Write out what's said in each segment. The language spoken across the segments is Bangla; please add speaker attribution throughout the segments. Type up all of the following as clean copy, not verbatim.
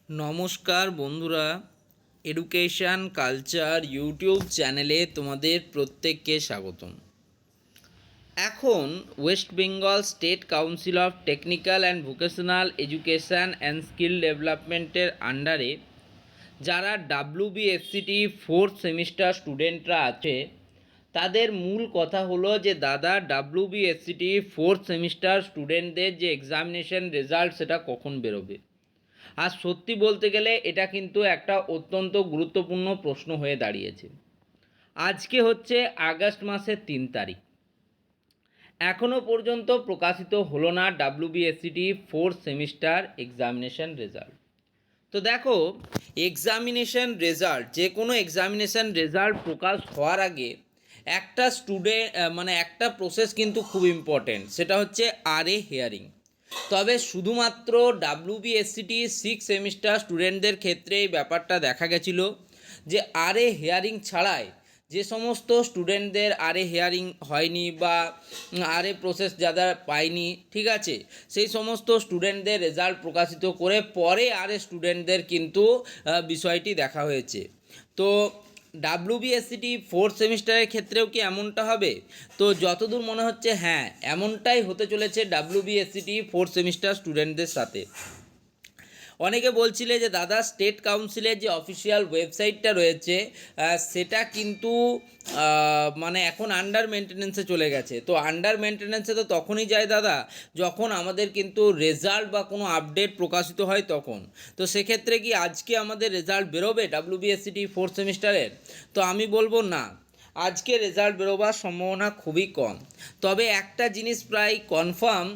Speaker 1: নমস্কার বন্ধুরা, এডুকেশন কালচার ইউটিউব চ্যানেলে তোমাদের প্রত্যেককে স্বাগতম। এখন West Bengal state council of technical and vocational education and skill ডেভেলপমেন্টের আন্ডারে যারা WBSCT ফোর্থ সেমিস্টার স্টুডেন্টরা আছে, তাদের মূল কথা হলো যে দাদা WBSCT ফোর্থ সেমিস্টার স্টুডেন্টদের যে এক্সামিনেশন রেজাল্ট সেটা কখন বেরোবে। আর সত্যি বলতে গেলে এটা কিন্তু একটা অত্যন্ত গুরুত্বপূর্ণ প্রশ্ন হয়ে দাঁড়িয়েছে। আজকে হচ্ছে আগস্ট মাসের 3 তারিখ, এখনও পর্যন্ত প্রকাশিত হলো না WBSCT fourth semester examination result. তো দেখো, এক্সামিনেশন রেজাল্ট, যে কোনো এক্সামিনেশন রেজাল্ট প্রকাশ হওয়ার আগে একটা একটা প্রসেস কিন্তু খুব ইম্পর্টেন্ট, সেটা হচ্ছে RA হিয়ারিং। তবে শুধুমাত্র WBSCT সিক্স সেমিস্টার স্টুডেন্টদের ক্ষেত্রে এই ব্যাপারটা দেখা গেছিলো যে RA হিয়ারিং ছাড়াই যে সমস্ত স্টুডেন্টদের RA হিয়ারিং হয়নি বা RA প্রসেস যারা পায়নি, ঠিক আছে, সেই সমস্ত স্টুডেন্টদের রেজাল্ট প্রকাশিত করে পরে RA স্টুডেন্টদের কিন্তু বিষয়টি দেখা হয়েছে। তো WBSCT ফোর্থ সেমিস্টারের ক্ষেত্রেও কি এমনটা হবে? তো যতদূর মনে হচ্ছে হ্যাঁ, এমনটাই হতে চলেছে WBSCT ফোর্থ সেমিস্টার স্টুডেন্টদের সাথে। অনেকে বলছিলে যে দাদা স্টেট কাউন্সিলের যে অফিসিয়াল ওয়েবসাইটটা রয়েছে সেটা কিন্তু এখন আন্ডার মেনটেনেন্সে চলে গেছে। তো আন্ডার মেনটেনেন্সে তো তখনই যায় দাদা যখন আমাদের কিন্তু রেজাল্ট বা কোনো আপডেট প্রকাশিত হয় তখন। তো সেক্ষেত্রে কি আজকে আমাদের রেজাল্ট বেরোবে WBSCT ফোর্থ সেমিস্টারের? তো আমি বলবো না, আজকে রেজাল্ট বেরোবার সম্ভাবনা খুবই কম। তবে একটা জিনিস প্রায় কনফার্ম,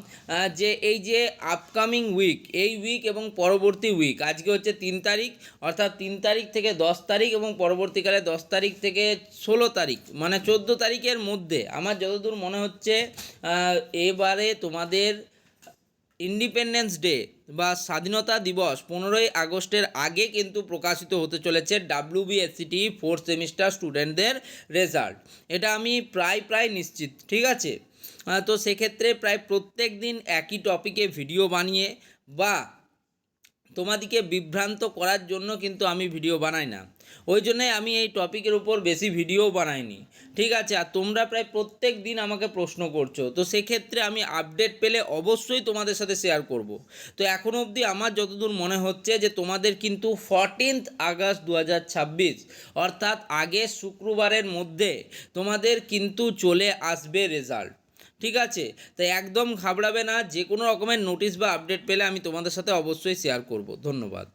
Speaker 1: যে এই যে আপকামিং উইক, এই উইক এবং পরবর্তী উইক, আজকে হচ্ছে 3 তারিখ, অর্থাৎ 3 তারিখ থেকে 10 তারিখ এবং পরবর্তীকালে 10 তারিখ থেকে 16 তারিখ, 14 তারিখের মধ্যে আমার যতদূর মনে হচ্ছে এবারে তোমাদের ইন্ডিপেন্ডেন্স ডে বা স্বাধীনতা দিবস 15ই আগস্টের আগে কিন্তু প্রকাশিত হতে চলেছে WBSCT ফোর্থ সেমিস্টার স্টুডেন্টদের রেজাল্ট। এটা আমি প্রায় নিশ্চিত, ঠিক আছে। তো সেক্ষেত্রে প্রায় প্রত্যেক দিন একই টপিকে ভিডিও বানিয়ে বা তোমাদেরকে বিভ্রান্ত করার জন্য কিন্তু আমি ভিডিও বানাই না, ওই জন্যই আমি এই টপিকের উপর বেশি ভিডিও বানাইনি, ঠিক আছে। আর তোমরা প্রায় প্রত্যেক দিন আমাকে প্রশ্ন করছো, তো সেক্ষেত্রে আমি আপডেট পেলে অবশ্যই তোমাদের সাথে শেয়ার করব। তো এখনও অবধি আমার যতদূর মনে হচ্ছে যে তোমাদের কিন্তু 14 আগস্ট 2026 অর্থাৎ আগের শুক্রবারের মধ্যে তোমাদের কিন্তু চলে আসবে রেজাল্ট, ঠিক আছে। তাই একদম ঘাবড়াবে না, যে কোনো রকমের নোটিশ বা আপডেট পেলে আমি তোমাদের সাথে অবশ্যই শেয়ার করব। ধন্যবাদ।